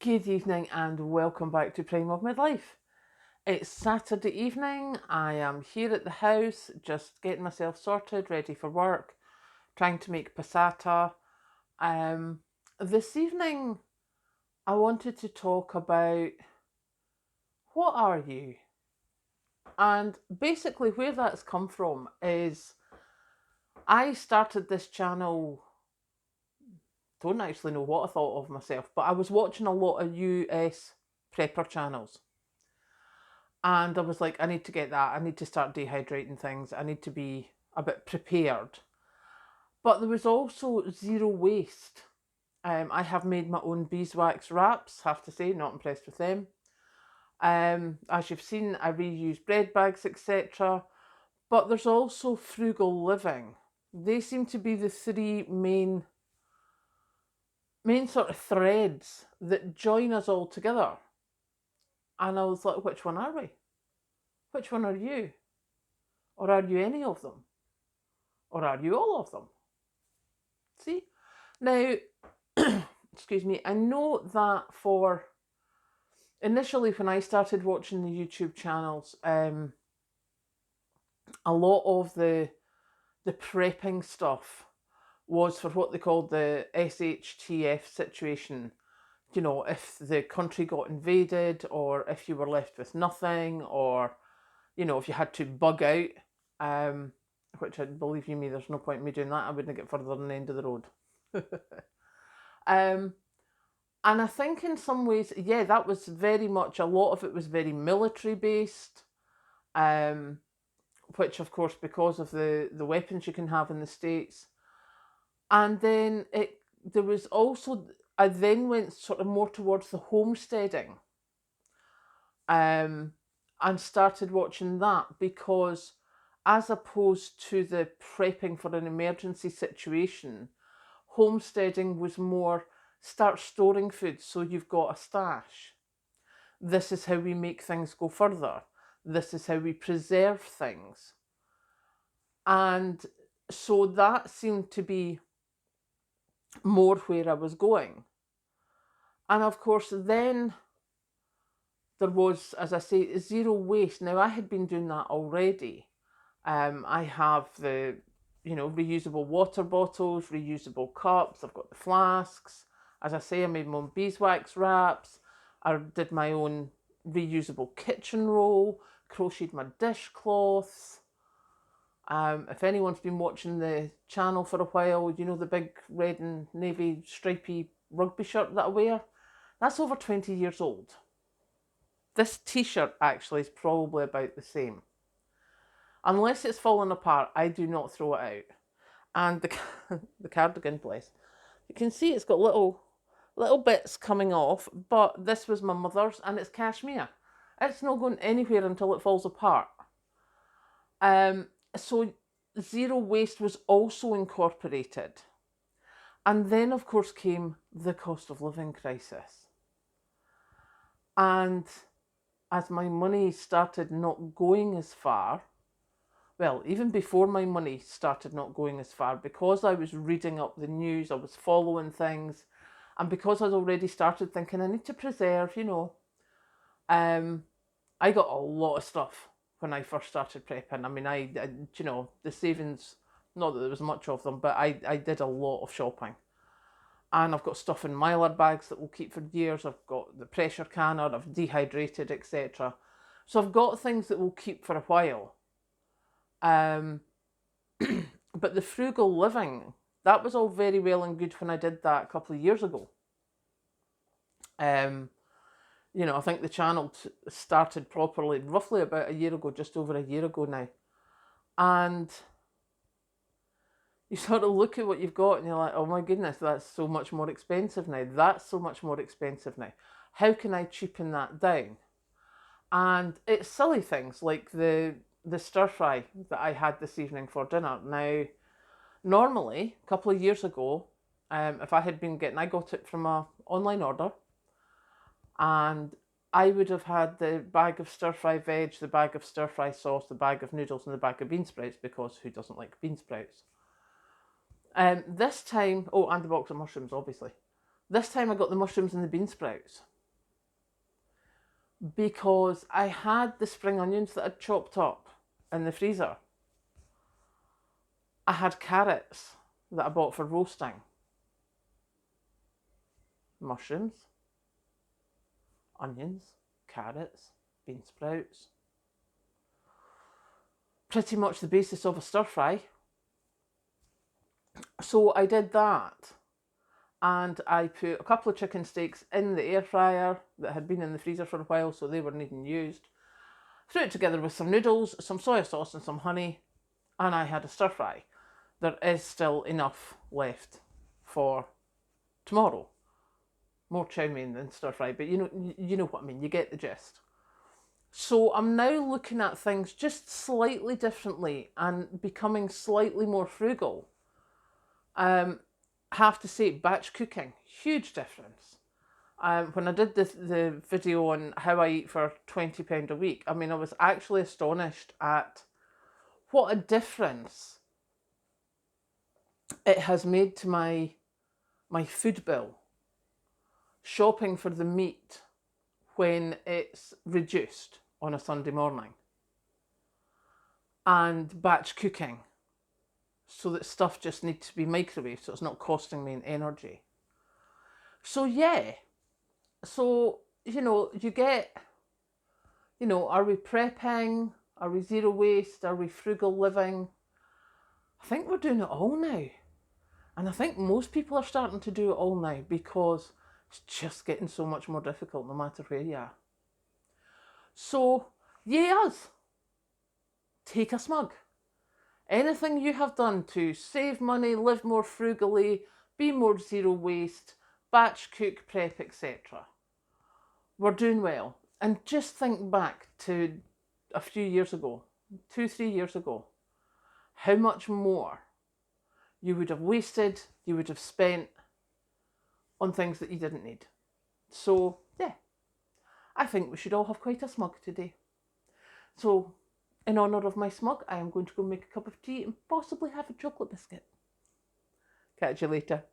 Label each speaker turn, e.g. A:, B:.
A: Good evening and welcome back to Prime of Midlife. It's Saturday evening. I am here at the house, just getting myself sorted, ready for work, trying to make passata. This evening, I wanted to talk about what are you? And basically, where that's come from is I started this channel. Don't actually know what I thought of myself, but I was watching a lot of US prepper channels. And I was like, I need to get that. I need to start dehydrating things. I need to be a bit prepared. But there was also zero waste. I have made my own beeswax wraps, have to say, not impressed with them. As you've seen, I reuse bread bags, etc. But there's also frugal living. They seem to be the three main sort of threads that join us all together. And I was like, which one are we? Which one are you? Or are you any of them? Or are you all of them? See? Now, excuse me, I know that for initially when I started watching the YouTube channels, a lot of the prepping stuff was for what they called the SHTF situation. You know, if the country got invaded, or if you were left with nothing, or, you know, if you had to bug out, which I believe you me, there's no point in me doing that. I wouldn't get further than the end of the road. And I think in some ways, yeah, that was very much, a lot of it was very military based, which of course, because of the weapons you can have in the States. And then there was also, I then went sort of more towards the homesteading, and started watching that because, as opposed to the prepping for an emergency situation, homesteading was more start storing food so you've got a stash. This is how we make things go further. This is how we preserve things. And so that seemed to be more where I was going. And of course, then there was, as I say, zero waste. Now, I had been doing that already. I have the, reusable water bottles, reusable cups. I've got the flasks. As I say, I made my own beeswax wraps. I did my own reusable kitchen roll, crocheted my dishcloths. If anyone's been watching the channel for a while, you know the big red and navy stripy rugby shirt that I wear? That's over 20 years old. This t-shirt actually is probably about the same. Unless it's fallen apart, I do not throw it out. And the cardigan, bless. You can see it's got little bits coming off, but this was my mother's and it's cashmere. It's not going anywhere until it falls apart. So zero waste was also incorporated. And then, of course, came the cost of living crisis. And as my money started not going as far, well, even before my money started not going as far, because I was reading up the news, I was following things, and because I'd already started thinking I need to preserve, I got a lot of stuff when I first started prepping. I mean, I the savings, not that there was much of them, but I did a lot of shopping. And I've got stuff in mylar bags that will keep for years. I've got the pressure canner, I've dehydrated, etc. So I've got things that will keep for a while. But the frugal living, that was all very well and good when I did that a couple of years ago. I think the channel started properly roughly about a year ago, just over a year ago now. And you sort of look at what you've got and you're like, oh my goodness, that's so much more expensive now. That's so much more expensive now. How can I cheapen that down? And it's silly things like the stir fry that I had this evening for dinner. Now, normally, a couple of years ago, if I had been I got it from an online order, and I would have had the bag of stir fry veg, the bag of stir fry sauce, the bag of noodles, and the bag of bean sprouts, because who doesn't like bean sprouts? This time, and the box of mushrooms, obviously. This time I got the mushrooms and the bean sprouts. because I had the spring onions that I'd chopped up in the freezer. I had carrots that I bought for roasting, mushrooms, onions, carrots, bean sprouts. Pretty much the basis of a stir fry. So I did that, and I put a couple of chicken steaks in the air fryer that had been in the freezer for a while, so they were needing used. Threw it together with some noodles, some soy sauce and some honey, and I had a stir fry. There is still enough left for tomorrow. More chow mein than stir fry, but you know what I mean, you get the gist. So I'm now looking at things just slightly differently and becoming slightly more frugal. Have to say, batch cooking, huge difference. When I did the video on how I eat for £20 a week, I mean, I was actually astonished at what a difference it has made to my food bill. Shopping for the meat when it's reduced on a Sunday morning, and batch cooking so that stuff just needs to be microwaved so it's not costing me in energy. So yeah, so you get, are we prepping? Are we zero waste? Are we frugal living? I think we're doing it all now. And I think most people are starting to do it all now because it's just getting so much more difficult no matter where you are. So, yay us! Take a smug. Anything you have done to save money, live more frugally, be more zero waste, batch cook, prep, etc. We're doing well. And just think back to a few years ago, 2-3 years ago, how much more you would have wasted, you would have spent on things that you didn't need. So, yeah, I think we should all have quite a smug today. So, in honour of my smug, I am going to go make a cup of tea and possibly have a chocolate biscuit. Catch you later.